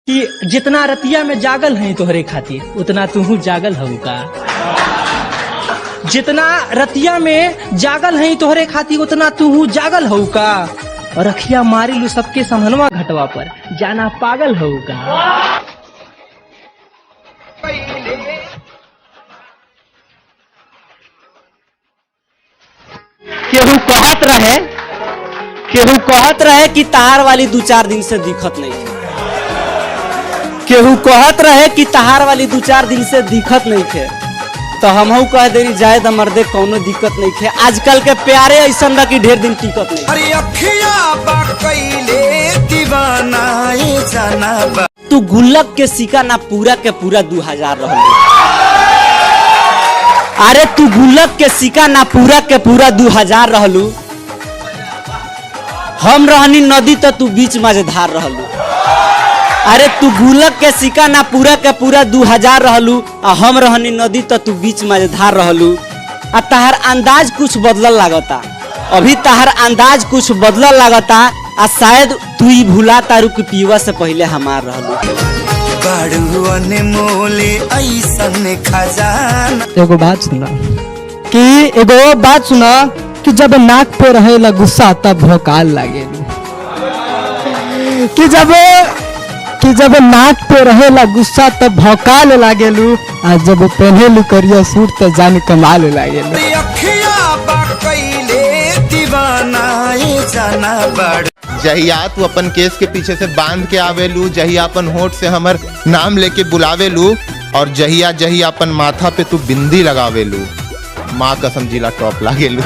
कि जितना रतिया में जागल है तोहरे खातिर उतना तू जागल हऊ का। जितना रतिया में जागल है तोहरे खातिर उतना तू जागल हऊ का। और अखिया मारी लू सबके समहनवा घटवा पर जाना पागल हऊ का। केहू कहत रहे कि तहार वाली 2-4 दिन से दिखत नहीं है। केहू कहत रहे कि तहार वाली 2-4 दिन से दिखत नहीं है। तो हमहू कह देरी जाए द मर्दे कौनो दिक्कत नहीं है। आजकल के प्यारे ऐसा बा कि ढेर दिन टिकत नहीं। अरे अखिया बा कइले दीवाना ए जाना बा। तू गुल्लक के सिक्का ना पूरा के पूरा 2000 रहलू। अरे तू गुल्लक के सिक्का ना पूरा के पूरा 2000 रहलू। हम रहनी नदी तो तू बीच मझधार रहलू। अरे तू गुल्लक के सिक्का ना पूरा के पूरा 2000 रहलू। आ हम रहनी नदी तो तू बीच मझधार रहलू। आ तहार अंदाज कुछ बदलल लागता। अभी तहार अंदाज कुछ बदलल लागता। आ शायद तू ही भूला तारू की पीवा से पहले हमार रहलू। बड़ुअन मोले ऐसन खजाना। एगो बात सुना कि जब नाक पे रहेला गुस्सा तब भोकाल लागेलू। कि जब नाक पे रहेला गुस्सा तब भौकाल लागेलू। आ जब पहनेलू करिया सूट तो जान कमाल लागेलू। जहिया तू अपन केस के पीछे से बांध के आवेलू, जहिया अपन होठ से हमर नाम लेके बुलावेलू, और जहिया जहिया अपन माथा पे तू बिंदी लगावेलू, माँ कसम जिला टॉप लागेलू।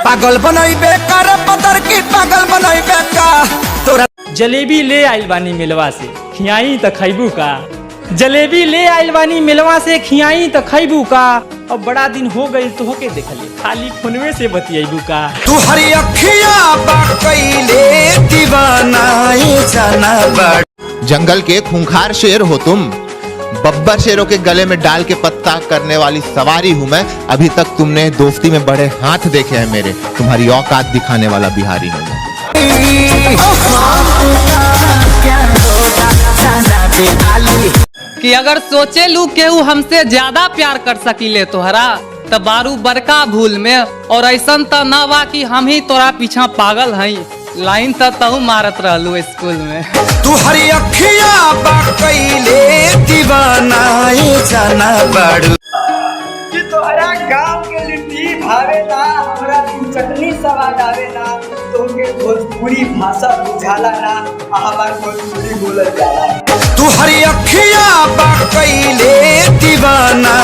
पागल बनैबे कर पतर की पागल बनैबे का। तोरा जलेबी ले आइल बानी मिलवा से खियाई त खैबू का। जलेबी ले आइल बानी मिलवा से खियाई त खैबू का। अब बड़ा दिन हो गई तो होके देखले खाली फोनवे से बतियाबू का। तू हरी अखिया बा कइले दीवाना ए जाना बा। जंगल के खूंखार शेर हो तुम, बब्बर शेरों के गले में डाल के पत्ता करने वाली सवारी हूँ मैं। अभी तक तुमने दोस्ती में बड़े हाथ देखे हैं मेरे, तुम्हारी औकात दिखाने वाला बिहारी हूँ मैं। कि अगर सोचे लू केहू हमसे ज्यादा प्यार कर सकीले तोहरा तो बारू बड़का भूल में। और ऐसा तो न बा कि हम ही तोरा पीछा पागल हई। लाइन तो तहु मारत रहलू स्कूल में। तू हरी अखिया बा कइले दीवाना ए जाना बाड़ू। कि तोहरा गांव के लिट्टी भावेला, हमरा तू चटनी स्वाद आवेला। तोके भोजपुरी भाषा बुझाला ना, हमार भोजपुरी बोलल जाला। तू हरी अखिया बा कइले दीवाना